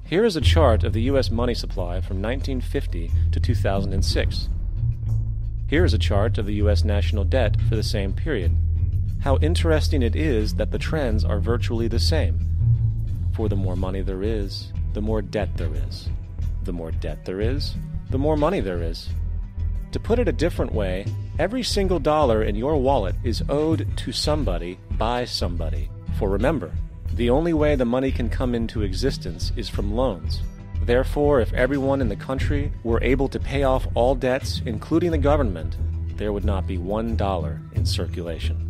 Here is a chart of the U.S. money supply from 1950 to 2006. Here is a chart of the U.S. national debt for the same period. How interesting it is that the trends are virtually the same. For the more money there is, the more debt there is. The more debt there is, the more money there is. To put it a different way, every single dollar in your wallet is owed to somebody by somebody. For remember, the only way the money can come into existence is from loans. Therefore, if everyone in the country were able to pay off all debts, including the government, there would not be $1 in circulation.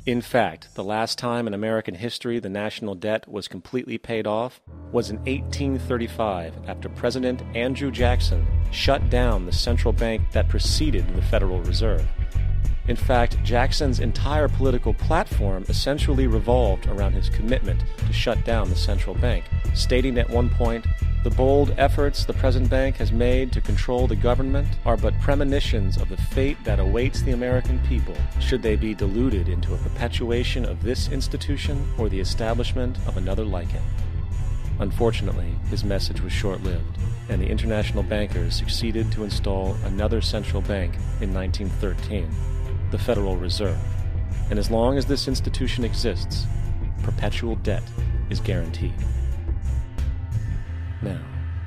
In fact, the last time in American history the national debt was completely paid off was in 1835 after President Andrew Jackson shut down the central bank that preceded the Federal Reserve. In fact, Jackson's entire political platform essentially revolved around his commitment to shut down the central bank, stating at one point, "The bold efforts the present bank has made to control the government are but premonitions of the fate that awaits the American people should they be deluded into a perpetuation of this institution or the establishment of another like it." Unfortunately, his message was short-lived, and the international bankers succeeded to install another central bank in 1913, the Federal Reserve. And as long as this institution exists, perpetual debt is guaranteed. Now,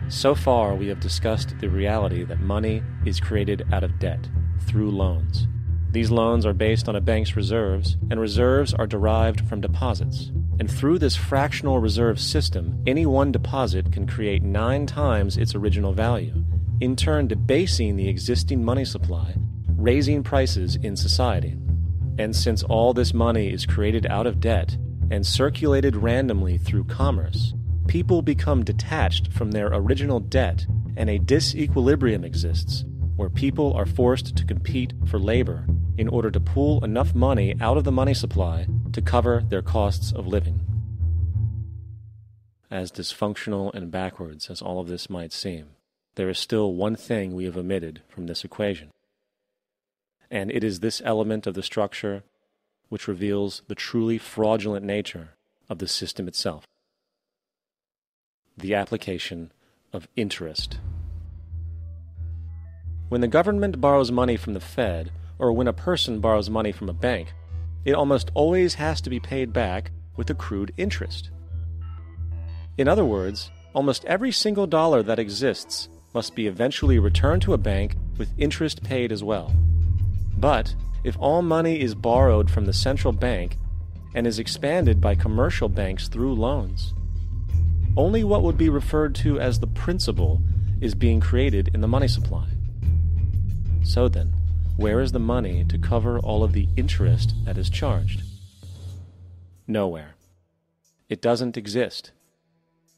so far we have discussed the reality that money is created out of debt, through loans. These loans are based on a bank's reserves, and reserves are derived from deposits. And through this fractional reserve system, any one deposit can create 9 times its original value, in turn debasing the existing money supply, raising prices in society. And since all this money is created out of debt and circulated randomly through commerce, people become detached from their original debt, and a disequilibrium exists, where people are forced to compete for labor in order to pull enough money out of the money supply to cover their costs of living. As dysfunctional and backwards as all of this might seem, there is still one thing we have omitted from this equation. And it is this element of the structure which reveals the truly fraudulent nature of the system itself: the application of interest. When the government borrows money from the Fed, or when a person borrows money from a bank, it almost always has to be paid back with accrued interest. In other words, almost every single dollar that exists must be eventually returned to a bank with interest paid as well. But if all money is borrowed from the central bank and is expanded by commercial banks through loans, only what would be referred to as the principal is being created in the money supply. So then, where is the money to cover all of the interest that is charged? Nowhere. It doesn't exist.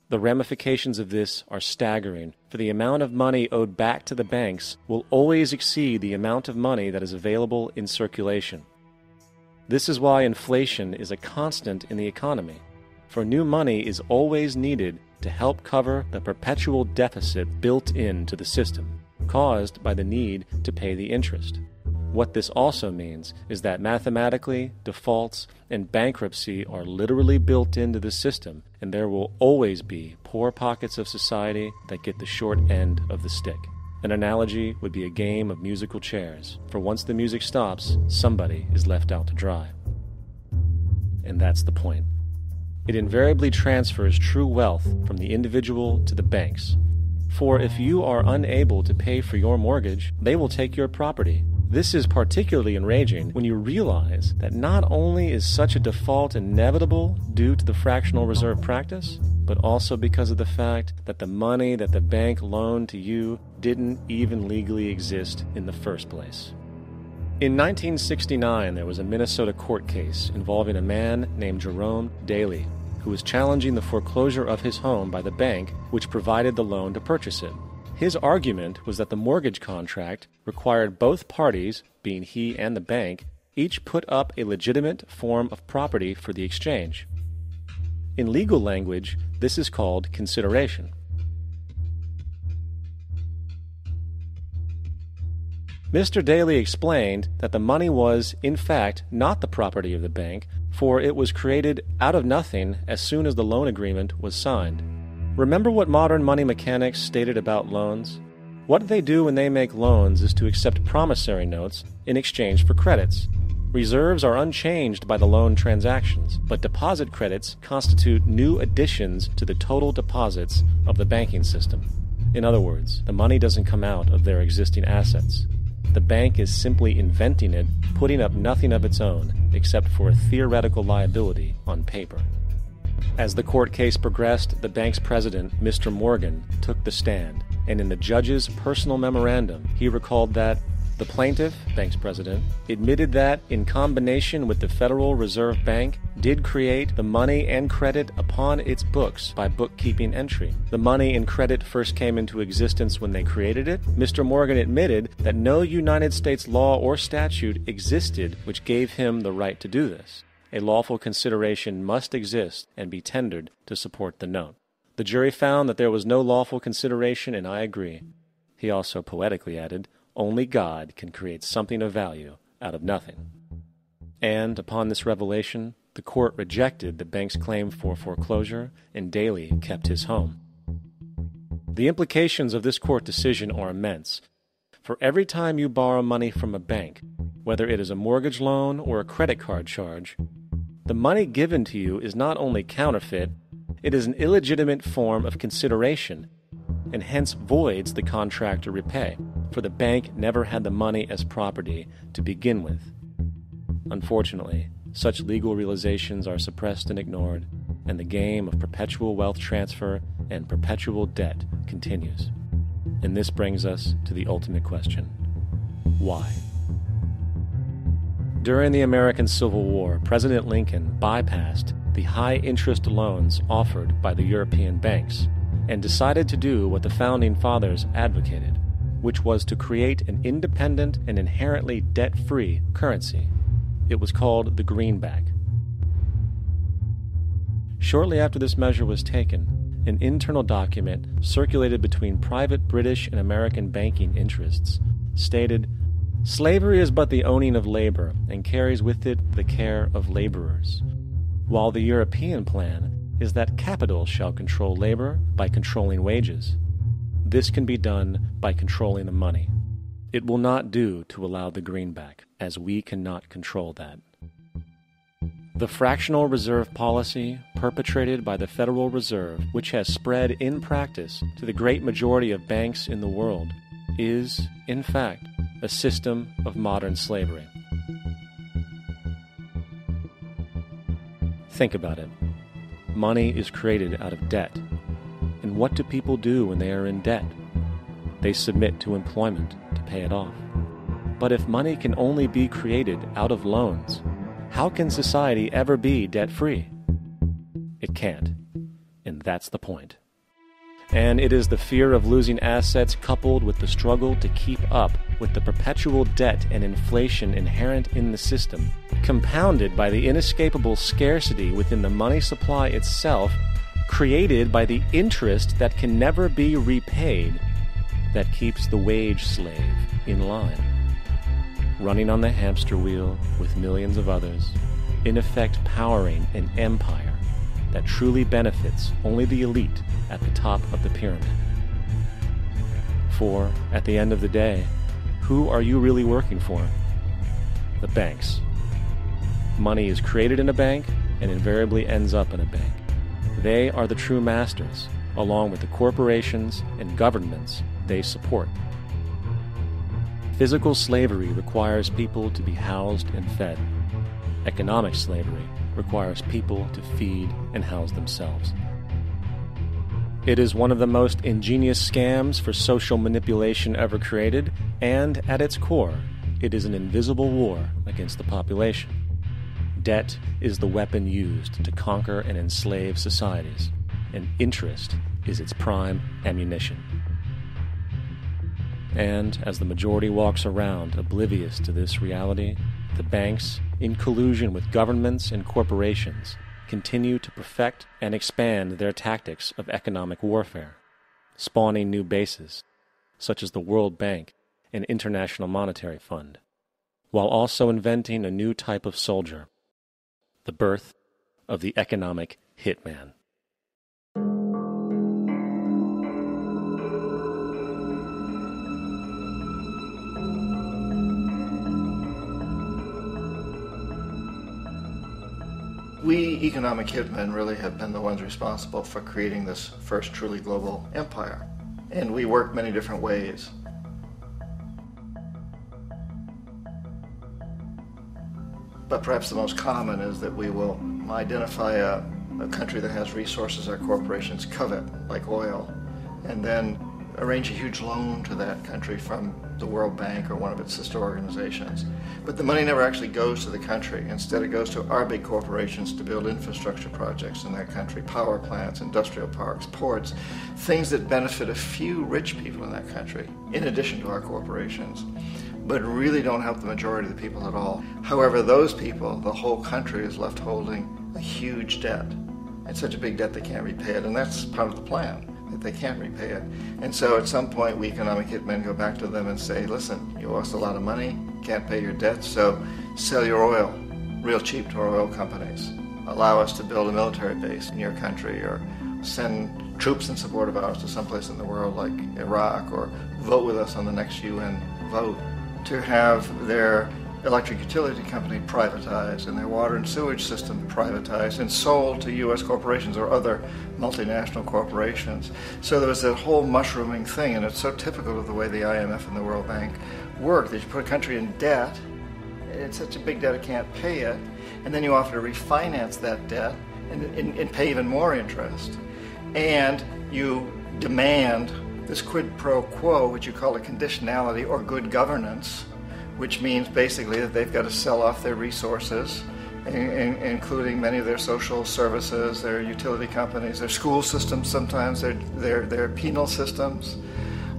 The ramifications of this are staggering, for the amount of money owed back to the banks will always exceed the amount of money that is available in circulation. This is why inflation is a constant in the economy, for new money is always needed to help cover the perpetual deficit built into the system, caused by the need to pay the interest. What this also means is that mathematically, defaults and bankruptcy are literally built into the system, and there will always be poor pockets of society that get the short end of the stick. An analogy would be a game of musical chairs, for once the music stops, somebody is left out to dry. And that's the point. It invariably transfers true wealth from the individual to the banks. For if you are unable to pay for your mortgage, they will take your property. This is particularly enraging when you realize that not only is such a default inevitable due to the fractional reserve practice, but also because of the fact that the money that the bank loaned to you didn't even legally exist in the first place. In 1969, there was a Minnesota court case involving a man named Jerome Daly, who was challenging the foreclosure of his home by the bank which provided the loan to purchase it. His argument was that the mortgage contract required both parties, being he and the bank, each put up a legitimate form of property for the exchange. In legal language, this is called consideration. Mr. Daly explained that the money was, in fact, not the property of the bank, for it was created out of nothing as soon as the loan agreement was signed. Remember what modern money mechanics stated about loans? What they do when they make loans is to accept promissory notes in exchange for credits. Reserves are unchanged by the loan transactions, but deposit credits constitute new additions to the total deposits of the banking system. In other words, the money doesn't come out of their existing assets. The bank is simply inventing it, putting up nothing of its own, except for a theoretical liability on paper. As the court case progressed, the bank's president, Mr. Morgan, took the stand, and in the judge's personal memorandum, he recalled that the plaintiff, bank's president, admitted that, in combination with the Federal Reserve Bank, did create the money and credit upon its books by bookkeeping entry. The money and credit first came into existence when they created it. Mr. Morgan admitted that no United States law or statute existed which gave him the right to do this. A lawful consideration must exist and be tendered to support the note. The jury found that there was no lawful consideration, and I agree. He also poetically added, only God can create something of value out of nothing. And upon this revelation, the court rejected the bank's claim for foreclosure, and Daly kept his home. The implications of this court decision are immense. For every time you borrow money from a bank, whether it is a mortgage loan or a credit card charge, the money given to you is not only counterfeit, it is an illegitimate form of consideration, and hence voids the contract to repay, for the bank never had the money as property to begin with. Unfortunately, such legal realizations are suppressed and ignored, and the game of perpetual wealth transfer and perpetual debt continues. And this brings us to the ultimate question: why? During the American Civil War, President Lincoln bypassed the high-interest loans offered by the European banks and decided to do what the Founding Fathers advocated, which was to create an independent and inherently debt-free currency. It was called the greenback. Shortly after this measure was taken, an internal document circulated between private British and American banking interests stated, "Slavery is but the owning of labor, and carries with it the care of laborers, while the European plan is that capital shall control labor by controlling wages. This can be done by controlling the money. It will not do to allow the greenback, as we cannot control that." The fractional reserve policy perpetrated by the Federal Reserve, which has spread in practice to the great majority of banks in the world, is, in fact, a system of modern slavery. Think about it. Money is created out of debt. And what do people do when they are in debt? They submit to employment to pay it off. But if money can only be created out of loans, how can society ever be debt-free? It can't. And that's the point. And it is the fear of losing assets coupled with the struggle to keep up with the perpetual debt and inflation inherent in the system, compounded by the inescapable scarcity within the money supply itself, created by the interest that can never be repaid, that keeps the wage slave in line, running on the hamster wheel with millions of others, in effect powering an empire that truly benefits only the elite at the top of the pyramid. For, at the end of the day, who are you really working for? The banks. Money is created in a bank and invariably ends up in a bank. They are the true masters, along with the corporations and governments they support. Physical slavery requires people to be housed and fed. Economic slavery requires people to feed and house themselves. It is one of the most ingenious scams for social manipulation ever created, and at its core, it is an invisible war against the population. Debt is the weapon used to conquer and enslave societies, and interest is its prime ammunition. And as the majority walks around oblivious to this reality, the banks, in collusion with governments and corporations, continue to perfect and expand their tactics of economic warfare, spawning new bases, such as the World Bank and International Monetary Fund, while also inventing a new type of soldier, the birth of the economic hitman. We economic hitmen really have been the ones responsible for creating this first truly global empire. And we work many different ways. But perhaps the most common is that we will identify a country that has resources our corporations covet, like oil, and then arrange a huge loan to that country from the World Bank or one of its sister organizations. But the money never actually goes to the country. Instead, it goes to our big corporations to build infrastructure projects in that country, power plants, industrial parks, ports, things that benefit a few rich people in that country, in addition to our corporations, but really don't help the majority of the people at all. However, those people, the whole country is left holding a huge debt. It's such a big debt they can't repay it, and that's part of the plan, that they can't repay it. And so at some point, we economic hitmen go back to them and say, listen, you owe us a lot of money, can't pay your debts, so sell your oil real cheap to our oil companies. Allow us to build a military base in your country, or send troops in support of ours to someplace in the world like Iraq, or vote with us on the next UN vote. To have their electric utility company privatized and their water and sewage system privatized and sold to U.S. corporations or other multinational corporations. So there was that whole mushrooming thing, and it's so typical of the way the IMF and the World Bank work, that you put a country in debt, it's such a big debt it can't pay it, and then you offer to refinance that debt and pay even more interest. And you demand this quid pro quo, which you call a conditionality or good governance, which means basically that they've got to sell off their resources, including many of their social services, their utility companies, their school systems sometimes, their penal systems,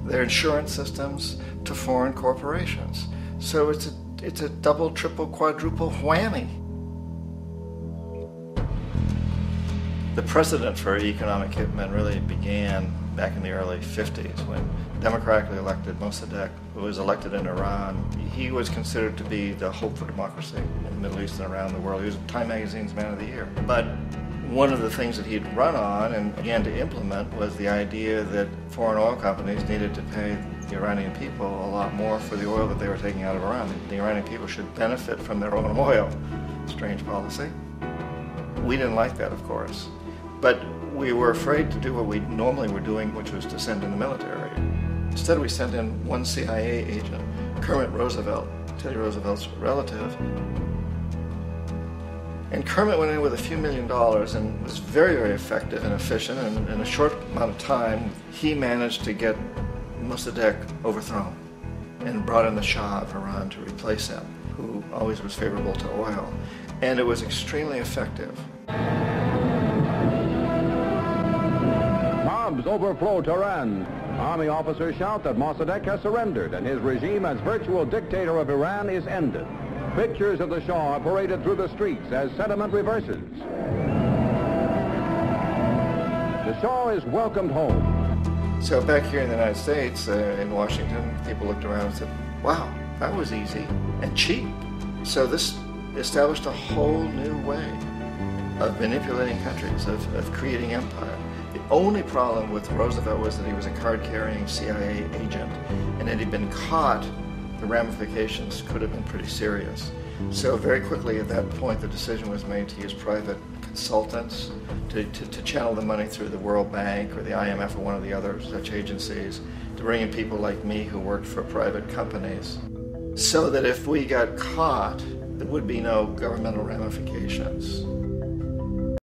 their insurance systems, to foreign corporations. So it's a double, triple, quadruple whammy. The precedent for economic hitmen really began back in the early 50s when democratically elected Mossadegh, who was elected in Iran, he was considered to be the hope for democracy in the Middle East and around the world. He was Time Magazine's Man of the Year. But one of the things that he'd run on and began to implement was the idea that foreign oil companies needed to pay the Iranian people a lot more for the oil that they were taking out of Iran. The Iranian people should benefit from their own oil. Strange policy. We didn't like that, of course. But we were afraid to do what we normally were doing, which was to send in the military. Instead, we sent in one CIA agent, Kermit Roosevelt, Teddy Roosevelt's relative. And Kermit went in with a few $1 million and was very, very effective and efficient. And in a short amount of time, he managed to get Mossadegh overthrown and brought in the Shah of Iran to replace him, who always was favorable to oil. And it was extremely effective. Bombs overflow Tehran. Army officers shout that Mossadegh has surrendered and his regime as virtual dictator of Iran is ended. Pictures of the Shah are paraded through the streets as sentiment reverses. The Shah is welcomed home. So back here in the United States, in Washington, people looked around and said, wow, that was easy and cheap. So this established a whole new way of manipulating countries, of creating empire. The only problem with Roosevelt was that he was a card-carrying CIA agent, and had he been caught, the ramifications could have been pretty serious. So very quickly at that point, the decision was made to use private consultants to channel the money through the World Bank or the IMF or one of the other such agencies, to bring in people like me who worked for private companies, so that if we got caught, there would be no governmental ramifications.